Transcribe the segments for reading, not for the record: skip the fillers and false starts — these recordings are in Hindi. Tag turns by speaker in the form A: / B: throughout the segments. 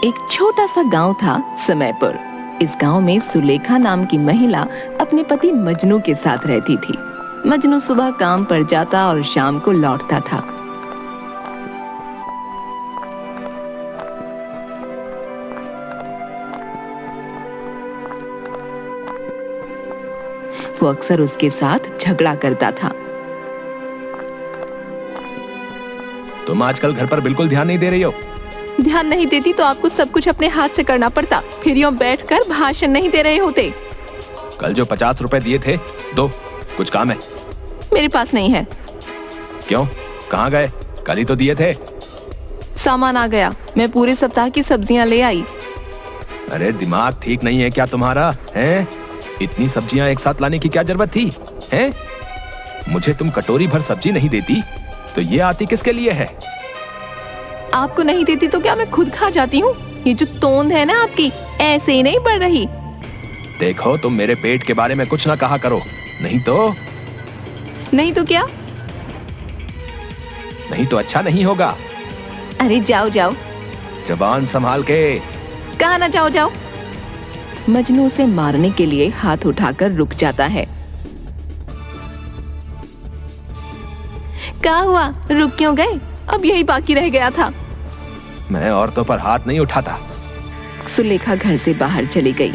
A: एक छोटा सा गांव था समयपुर। इस गांव में सुलेखा नाम की महिला अपने पति मजनू के साथ रहती थी। मजनू सुबह काम पर जाता और शाम को लौटता था। वो अक्सर उसके साथ झगड़ा करता था।
B: तुम आजकल घर पर बिल्कुल ध्यान नहीं दे रही हो।
A: ध्यान नहीं देती तो आपको सब कुछ अपने हाथ से करना पड़ता, फिर यूं बैठकर भाषण नहीं दे रहे होते।
B: कल जो 50 रुपए दिए थे, दो, कुछ काम है।
A: मेरे पास नहीं है।
B: क्यों, कहाँ गए? कल ही तो दिए थे।
A: सामान आ गया, मैं पूरे सप्ताह की सब्जियां ले आई।
B: अरे दिमाग ठीक नहीं है क्या तुम्हारा? हैं? इतनी सब्जियां एक साथ लाने की क्या जरूरत थी? हैं? मुझे तुम कटोरी भर सब्जी नहीं देती तो ये आती किसके लिए है?
A: आपको नहीं देती तो क्या मैं खुद खा जाती हूँ? ये जो तोंद है ना आपकी, ऐसे ही नहीं बढ़ रही।
B: देखो, तुम मेरे पेट के बारे में कुछ ना कहा करो, नहीं तो
A: क्या?
B: नहीं तो अच्छा नहीं होगा।
A: अरे जाओ जाओ।
B: जबान संभाल के।
A: कहा ना जाओ जाओ। मजनू उसे मारने के लिए हाथ उठाकर रुक जाता है। क्या हुआ, रुक क्यों गए? अब यही बाकी रह गया था।
B: मैं औरतों पर हाथ नहीं उठाता।
A: सुलेखा घर से बाहर चली गई।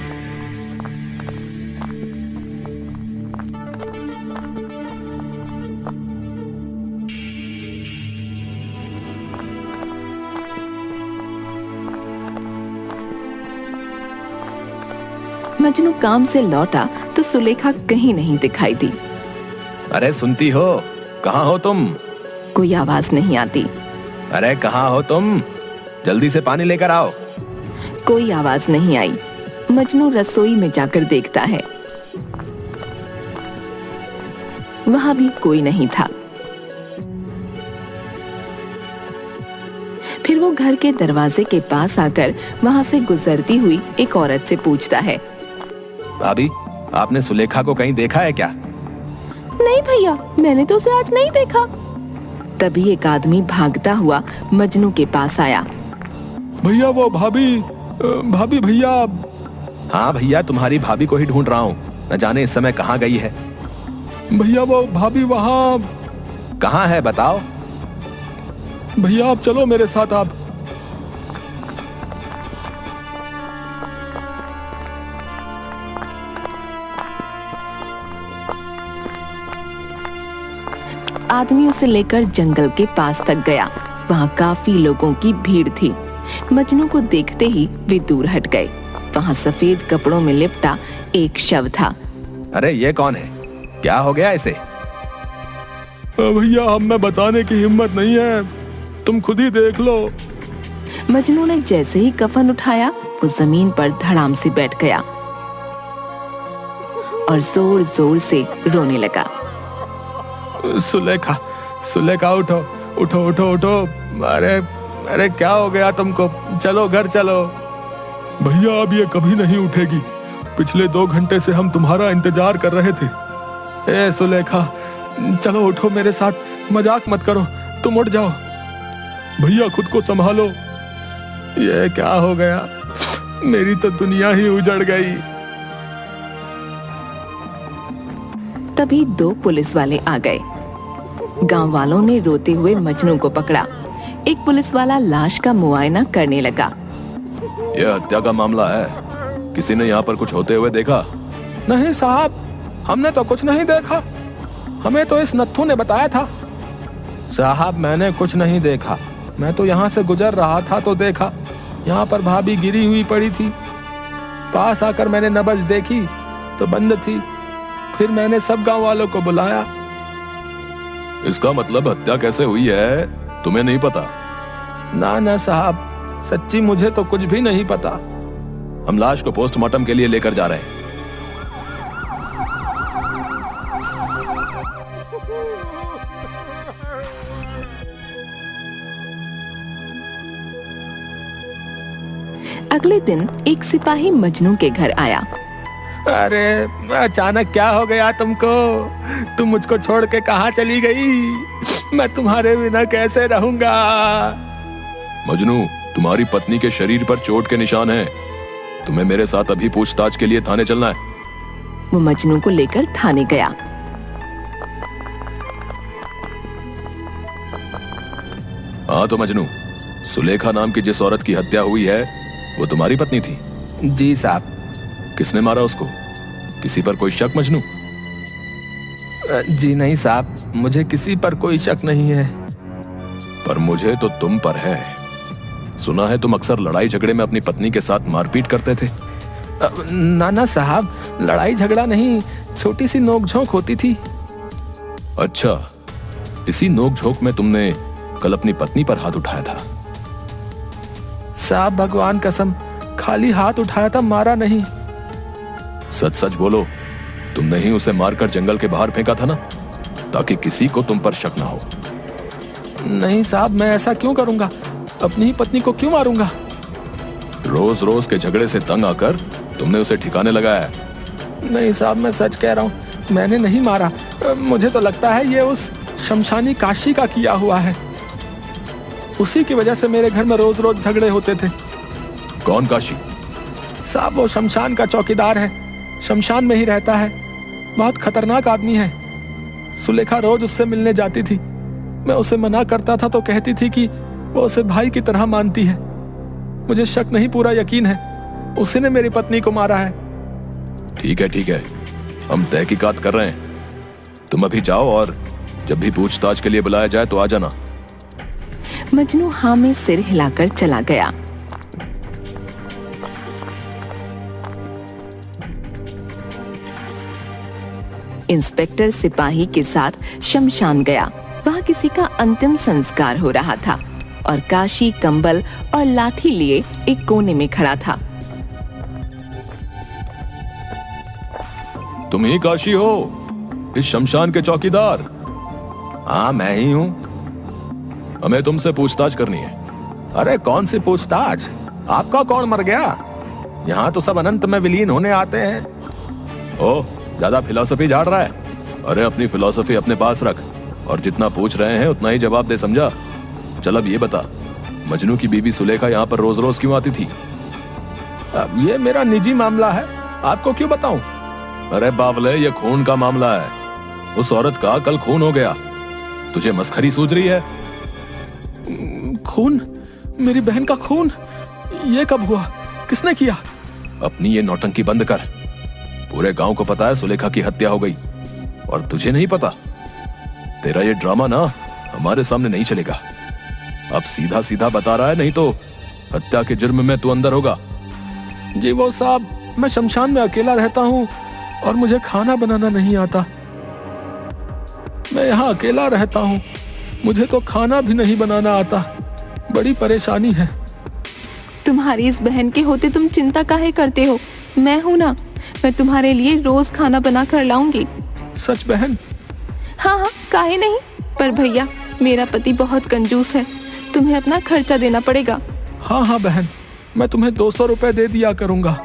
A: मजनू काम से लौटा तो सुलेखा कहीं नहीं दिखाई दी।
B: अरे सुनती हो? कहाँ हो तुम?
A: कोई आवाज नहीं आती।
B: अरे कहाँ हो तुम? जल्दी से पानी लेकर आओ।
A: कोई आवाज नहीं आई। मजनू रसोई में जाकर देखता है, वहां भी कोई नहीं था। फिर वो घर के दरवाजे के पास आकर वहां से गुजरती हुई एक औरत से पूछता है,
B: भाभी, आपने सुलेखा को कहीं देखा है क्या?
A: नहीं भैया, मैंने तो उसे आज नहीं देखा। तभी एक आदमी भागता हुआ मजनू के पास आया।
B: भैया, वो भाभी भैया। हाँ भैया, तुम्हारी भाभी को ही ढूंढ रहा हूँ, न जाने इस समय कहाँ गई है। भैया, वो भाभी वहाँ। कहाँ है बताओ। भैया आप चलो मेरे साथ। आप
A: आदमी उसे लेकर जंगल के पास तक गया। वहाँ काफी लोगों की भीड़ थी। मजनू को देखते ही वे दूर हट गए। वहाँ सफेद कपड़ों में लिपटा एक शव था।
B: अरे ये कौन है? क्या हो गया इसे? भैया, हमें बताने की हिम्मत नहीं है, तुम खुद ही देख लो।
A: मजनू ने जैसे ही कफन उठाया, वो जमीन पर धड़ाम से बैठ गया और जोर जोर से रोने लगा।
B: सुलेखा, सुलेखा, उठो उठो उठो उठो। अरे क्या हो गया तुमको? चलो घर चलो। भैया, अब ये कभी नहीं उठेगी। पिछले 2 घंटे से हम तुम्हारा इंतजार कर रहे थे। ए सुलेखा, चलो उठो मेरे साथ, मजाक मत करो, तुम उठ जाओ। भैया खुद को संभालो। ये क्या हो गया? मेरी तो दुनिया ही उजड़ गई।
A: तभी 2 पुलिस वाले आ गए। गांव वालों ने रोते हुए मजनू को पकड़ा। एक पुलिस वाला लाश का मुआयना करने लगा।
B: यह हत्या का मामला है, किसी ने यहाँ पर कुछ होते हुए देखा? नहीं साहब, हमने तो कुछ नहीं देखा, हमें तो इस नत्थू ने बताया था। साहब, मैंने कुछ नहीं देखा, मैं तो यहाँ से गुजर रहा था तो देखा, यहाँ पर भाभी गिरी हुई पड़ी थी। पास आकर मैंने नब्ज देखी तो बंद थी। फिर मैंने सब गांव वालों को बुलाया। इसका मतलब हत्या कैसे हुई है तुम्हें नहीं पता? ना साहब, सच्ची मुझे तो कुछ भी नहीं पता। हम लाश को पोस्टमार्टम के लिए लेकर जा रहे हैं।
A: अगले दिन एक सिपाही मजनू के घर आया।
B: अरे अचानक क्या हो गया तुमको? तुम मुझको छोड़ के कहाँ चली गई? मैं तुम्हारे बिना कैसे रहूंगा? मजनू, तुम्हारी पत्नी के शरीर पर चोट के निशान हैं। तुम्हें मेरे साथ अभी पूछताछ के लिए थाने चलना है।
A: वो मजनू को लेकर थाने गया।
B: हाँ तो मजनू, सुलेखा नाम की जिस औरत की हत्या हुई है वो तुम्हारी पत्नी थी?
C: जी साहब।
B: किसने मारा उसको? किसी पर कोई शक मजनू?
C: जी नहीं साहब, मुझे किसी पर कोई शक नहीं है।
B: पर मुझे तो तुम पर है। सुना है तुम अक्सर लड़ाई झगड़े में अपनी पत्नी के साथ मारपीट करते थे।
C: ना साहब, लड़ाई झगड़ा नहीं, छोटी सी नोकझोंक होती थी।
B: अच्छा, इसी नोकझोंक में तुमने कल अपनी पत्नी पर हाथ उठाया था?
C: साहब भगवान कसम, खाली हाथ उठाया था, मारा नहीं।
B: सच सच बोलो, तुमने ही उसे मारकर जंगल के बाहर फेंका था ना, ताकि किसी को तुम पर शक ना हो।
C: नहीं साहब, मैं ऐसा क्यों करूंगा? अपनी ही पत्नी को क्यों मारूंगा?
B: रोज रोज के झगड़े से तंग आकर तुमने उसे ठिकाने लगाया।
C: नहीं साहब, मैं सच कह रहा हूँ, मैंने नहीं मारा। मुझे तो लगता है ये उस शमशानी काशी का किया हुआ है। उसी की वजह से मेरे घर में रोज रोज झगड़े होते थे।
B: कौन काशी?
C: साहब वो शमशान का चौकीदार है, शमशान में ही रहता है। बहुत खतरनाक आदमी है। सुलेखा रोज उससे मिलने जाती थी। मैं उसे मना करता था तो कहती थी कि वो उसे भाई की तरह मानती है। मुझे शक नहीं, पूरा यकीन है, उसी ने मेरी पत्नी को मारा है।
B: ठीक है, हम तहकीकात कर रहे हैं। तुम अभी जाओ और जब भी पूछताछ के लिए बुलाया जाए तो आ जाना।
A: मजनू हाँ में सिर हिलाकर चला गया। इंस्पेक्टर सिपाही के साथ शमशान गया। वहाँ किसी का अंतिम संस्कार हो रहा था और काशी कंबल और लाठी लिए एक कोने में खड़ा था।
B: तुम ही काशी हो, इस शमशान के चौकीदार?
C: हाँ मैं ही हूँ।
B: हमें तुमसे पूछताछ करनी है।
C: अरे कौन सी पूछताछ? आपका कौन मर गया? यहाँ तो सब अनंत में विलीन होने आते हैं।
B: ओ, ज्यादा फिलॉसफी झाड़ रहा है? अरे अपनी फिलॉसफी अपने पास रख और जितना पूछ रहे हैं उतना ही जवाब दे, समझा? चल अब ये बता, मजनू की बीवी सुलेखा यहाँ पर रोज रोज क्यों आती थी?
C: अब ये मेरा निजी मामला है, आपको क्यों बताऊं?
B: अरे बावले, ये खून का मामला है। उस औरत का कल खून हो गया, तुझे मस्खरी सूझ रही है?
C: खून? मेरी बहन का खून? ये कब हुआ? किसने किया?
B: अपनी ये नौटंकी बंद कर। पूरे गांव को पता है सुलेखा की हत्या हो गई और तुझे नहीं पता। तेरा ये ड्रामा ना हमारे सामने नहीं चलेगा। अब सीधा सीधा बता रहा है, नहीं तो हत्या के जुर्म में तू अंदर होगा।
C: जी वो साहब, मैं शमशान में अकेला रहता हूँ और मुझे खाना बनाना नहीं आता। मैं यहाँ अकेला रहता हूँ, मुझे तो खाना भी नहीं बनाना आता। बड़ी परेशानी है।
A: तुम्हारी इस बहन के होते तुम चिंता काहे करते हो? मैं हूँ ना, मैं तुम्हारे लिए रोज खाना बना कर लाऊंगी।
C: सच बहन?
A: हाँ, काहे नहीं। पर भैया, मेरा पति बहुत कंजूस है, तुम्हें अपना खर्चा देना पड़ेगा।
C: हाँ बहन, मैं तुम्हें 200 रुपए दे दिया करूंगा।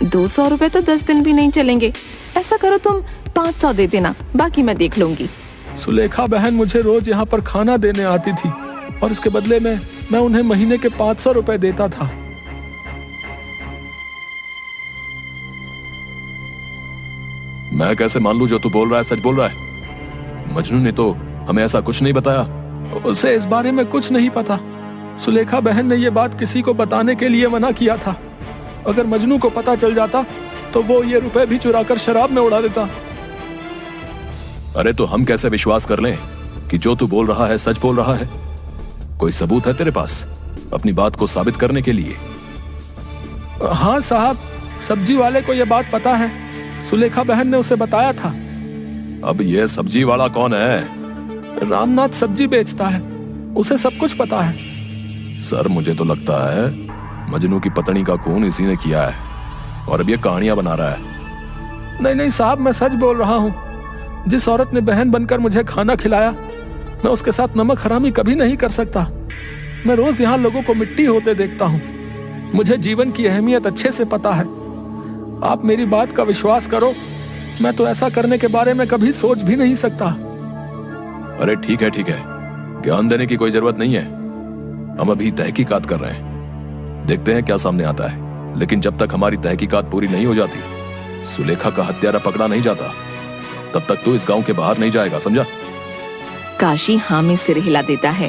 A: 200 रुपए तो 10 दिन भी नहीं चलेंगे। ऐसा करो तुम 500 दे देना, बाकी मैं देख लूंगी।
C: सुलेखा बहन मुझे रोज यहाँ पर खाना देने आती थी और इसके बदले में मैं उन्हें महीने के 500 रुपए देता था।
B: मैं कैसे मान लूं जो तू बोल रहा है सच बोल रहा है? मजनू ने तो हमें ऐसा कुछ नहीं बताया।
C: उसे इस बारे में कुछ नहीं पता। सुलेखा बहन ने ये बात किसी को बताने के लिए मना किया था। अगर मजनू को पता चल जाता तो वो ये रुपए भी चुराकर शराब में उड़ा देता।
B: अरे तो हम कैसे विश्वास कर लें कि जो तू बोल रहा है सच बोल रहा है? कोई सबूत है तेरे पास अपनी बात को साबित करने के लिए?
C: हाँ साहब, सब्जी वाले को यह बात पता है। सुलेखा बहन ने उसे बताया था।
B: अब ये सब्जी वाला कौन है?
C: रामनाथ सब्जी बेचता है, उसे सब कुछ पता है।
B: सर मुझे तो लगता है मजनू की पत्नी का खून इसी ने किया है और अब ये कहानियां बना रहा है।
C: नहीं साहब, मैं सच बोल रहा हूँ। जिस औरत ने बहन बनकर मुझे खाना खिलाया, मैं उसके साथ नमक हरामी कभी नहीं कर सकता। मैं रोज यहाँ लोगों को मिट्टी होते देखता हूँ। मुझे जीवन की अहमियत अच्छे से पता है। आप मेरी बात का विश्वास करो, मैं तो ऐसा करने के बारे में कभी सोच भी नहीं सकता।
B: अरे ठीक है, ज्ञान देने की कोई जरूरत नहीं है। हम अभी तहकीकात कर रहे हैं, देखते हैं क्या सामने आता है। लेकिन जब तक हमारी तहकीकात पूरी नहीं हो जाती, सुलेखा का हत्यारा पकड़ा नहीं जाता, तब तक तू इस गांव के बाहर नहीं जाएगा, समझा?
A: काशी हाँ में सिर हिला देता है।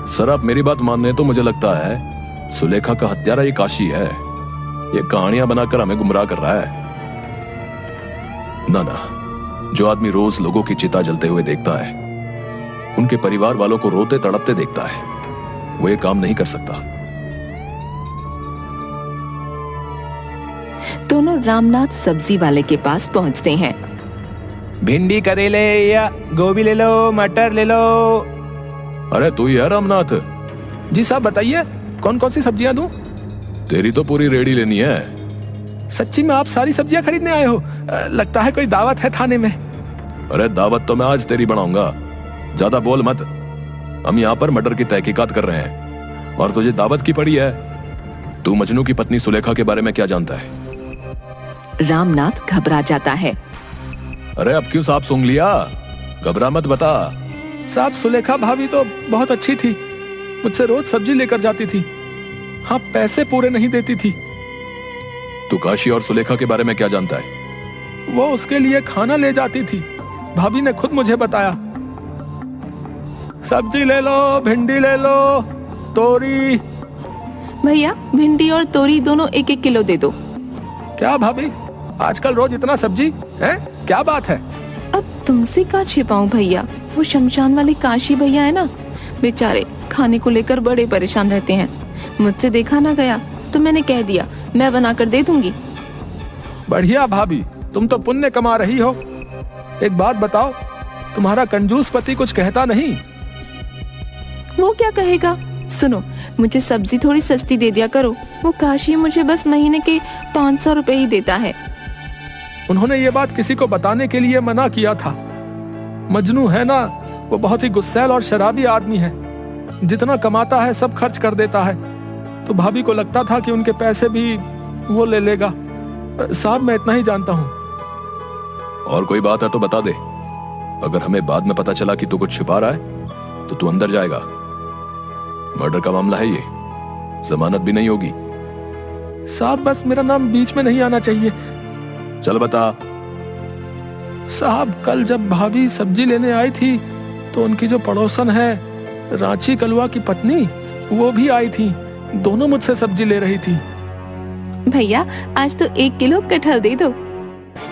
B: सर आप मेरी बात मानने तो मुझे लगता है सुलेखा का हत्यारा ये काशी है। ये कहानियां बनाकर हमें गुमराह कर रहा है। ना, जो आदमी रोज लोगों की चिता जलते हुए देखता है, उनके परिवार वालों को रोते तड़पते देखता है, वो ये काम नहीं कर सकता।
A: दोनों रामनाथ सब्जी वाले के पास पहुंचते हैं।
C: भिंडी, करेले या गोभी ले लो, मटर ले लो।
B: अरे तू ही है रामनाथ?
C: जी साहब बताइए, कौन कौन सी सब्जियां दूं?
B: तेरी तो पूरी रेडी लेनी है।
C: सच्ची में आप सारी सब्जियां खरीदने आए हो? लगता है कोई दावत है थाने में।
B: अरे दावत तो मैं आज तेरी बनाऊंगा, ज्यादा बोल मत। हम यहाँ पर मर्डर की तहकीकात कर रहे हैं और तुझे दावत की पड़ी है। तू मजनू की पत्नी सुलेखा के बारे में क्या जानता है?
A: रामनाथ घबरा जाता है।
B: अरे अब क्यों सांप सूंघ लिया? घबरा मत, बता।
C: साहब सुलेखा भाभी तो बहुत अच्छी थी, मुझसे रोज सब्जी लेकर जाती थी। हाँ, पैसे पूरे नहीं देती थी।
B: तू काशी और सुलेखा के बारे में क्या जानता है?
C: वो उसके लिए खाना ले जाती थी, भाभी ने खुद मुझे बताया। सब्जी ले लो, भिंडी ले लो, तोरी।
A: भैया भिंडी और तोरी दोनों 1-1 किलो दे दो।
C: क्या भाभी, आजकल रोज इतना सब्जी है? क्या बात है?
A: अब तुमसे क्या छिपाऊं भैया, वो शमशान वाले काशी भैया है ना, बेचारे खाने को लेकर बड़े परेशान रहते हैं। मुझसे देखा ना गया तो मैंने कह दिया मैं बना कर दे दूंगी।
C: बढ़िया भाभी, तुम तो पुण्य कमा रही हो। एक बात बताओ, तुम्हारा कंजूस पति कुछ कहता नहीं?
A: वो क्या कहेगा? सुनो, मुझे सब्जी थोड़ी सस्ती दे दिया करो। वो काशी मुझे बस महीने के 500 रुपए ही देता है।
C: उन्होंने ये बात किसी को बताने के लिए मना किया था। मजनू है ना, वो बहुत ही गुस्सैल और शराबी आदमी है। जितना कमाता है सब खर्च कर देता है। तो भाभी को लगता था कि उनके पैसे भी वो ले लेगा। साहब मैं इतना ही जानता हूँ।
B: और कोई बात है तो बता दे। अगर हमें बाद में पता चला कि तू कुछ छुपा रहा है तो तू अंदर जाएगा। मर्डर का मामला है ये, जमानत भी नहीं होगी।
C: साहब बस मेरा नाम बीच में नहीं आना चाहिए।
B: चल बता।
C: साहब कल जब भाभी सब्जी लेने आई थी तो उनकी जो पड़ोसन है रांची कलवा की पत्नी, वो भी आई थी। दोनों मुझसे सब्जी ले रही थी।
A: भैया आज तो 1 किलो कटहल दे दो।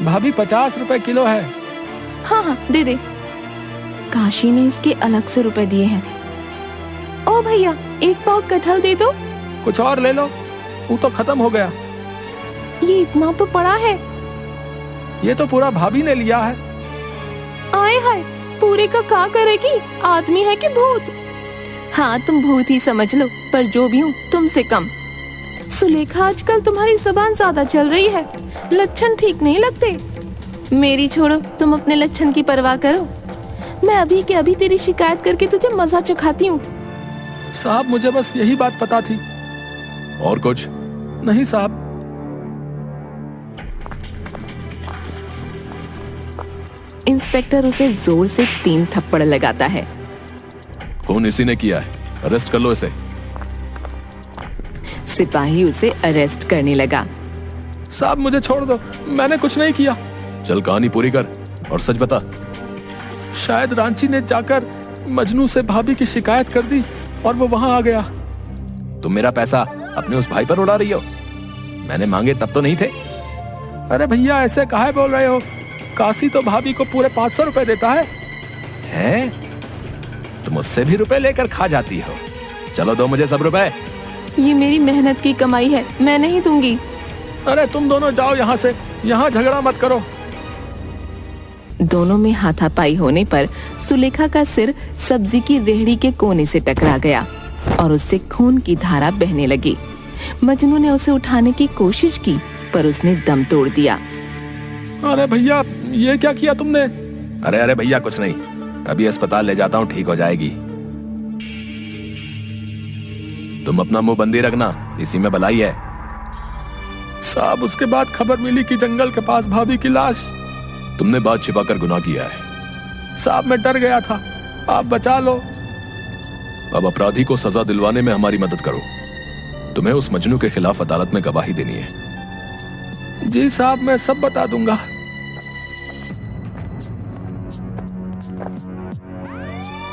C: भाभी 50 रुपए किलो है।
A: हाँ हाँ दे दे। काशी ने इसके अलग से रुपए दिए हैं। ओ भैया 1 पाव कटहल दे दो।
C: कुछ और ले लो, वो तो खत्म हो गया।
A: ये इतना तो पड़ा है।
C: ये तो पूरा भाभी ने लिया है।
A: आए हाय, पूरे का क्या करेगी? आदमी है कि भूत? हाँ तुम भूत ही समझ लो, पर जो भी हूँ तुमसे कम। सुलेखा आजकल तुम्हारी जुबान ज्यादा चल रही है, लक्षण ठीक नहीं लगते। मेरी छोड़ो, तुम अपने लक्षण की परवाह करो। मैं अभी के अभी तेरी शिकायत करके तुझे मजा चखाती हूँ।
C: साहब मुझे बस यही बात पता थी।
B: और कुछ
C: नहीं साहब।
A: इंस्पेक्टर उसे जोर से 3 थप्पड़ लगाता है।
B: कौन इसी ने किया है? अरेस्ट कर लो इसे।
A: सिपाही उसे अरेस्ट करने लगा।
C: साहब मुझे छोड़ दो, मैंने कुछ नहीं किया।
B: चल कहानी पूरी कर और सच बता।
C: शायद रांची ने जाकर मजनू से भाभी की शिकायत कर दी और वो वहां आ गया।
B: तुम मेरा पैसा अपने उस भाई पर उड़ा रही हो? मैंने मांगे तब तो नहीं थे।
C: अरे भैया ऐसे काहे बोल रहे हो? काशी तो भाभी को पूरे 500 रुपए देता है।
B: हैं? तुम उससे भी रुपए लेकर खा जाती हो। चलो दो मुझे सब रुपए।
A: ये मेरी मेहनत की कमाई है, मैं नहीं दूंगी।
C: अरे तुम दोनों जाओ यहाँ से, यहाँ झगड़ा मत करो।
A: दोनों में हाथापाई होने पर सुलेखा का सिर सब्जी की रेहड़ी के कोने से टकरा गया और उससे खून की धारा बहने लगी। मजनू ने उसे उठाने की कोशिश की पर उसने दम तोड़ दिया।
C: अरे भैया ये क्या किया तुमने?
B: अरे भैया कुछ नहीं, अभी अस्पताल ले जाता हूँ, ठीक हो जाएगी। तुम अपना मुंह बंदी रखना, इसी में भलाई है।
C: साहब उसके बाद खबर मिली कि जंगल के पास भाभी की लाश।
B: तुमने बात छिपाकर गुनाह किया है।
C: साहब मैं डर गया था, आप बचा लो।
B: अब अपराधी को सजा दिलवाने में हमारी मदद करो। तुम्हें उस मजनू के खिलाफ अदालत में गवाही देनी है।
C: जी साहब, मैं सब बता दूंगा।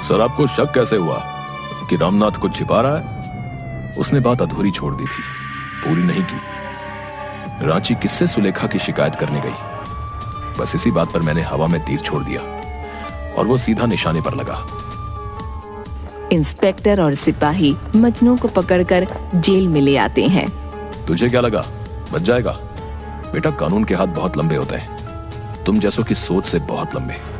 B: सर, आपको शक कैसे हुआ कि रामनाथ कुछ छिपा रहा है? उसने बात अधूरी छोड़ दी थी, पूरी नहीं की। रांची किससे सुलेखा की शिकायत करने गई? बस इसी बात पर मैंने हवा में तीर छोड़ दिया और वो सीधा निशाने पर लगा।
A: इंस्पेक्टर और सिपाही मजनू को पकड़कर जेल में ले आते हैं।
B: तुझे क्या लगा बच जाएगा? बेटा, कानून के हाथ बहुत लंबे होते हैं, तुम जैसों की सोच से बहुत लंबे।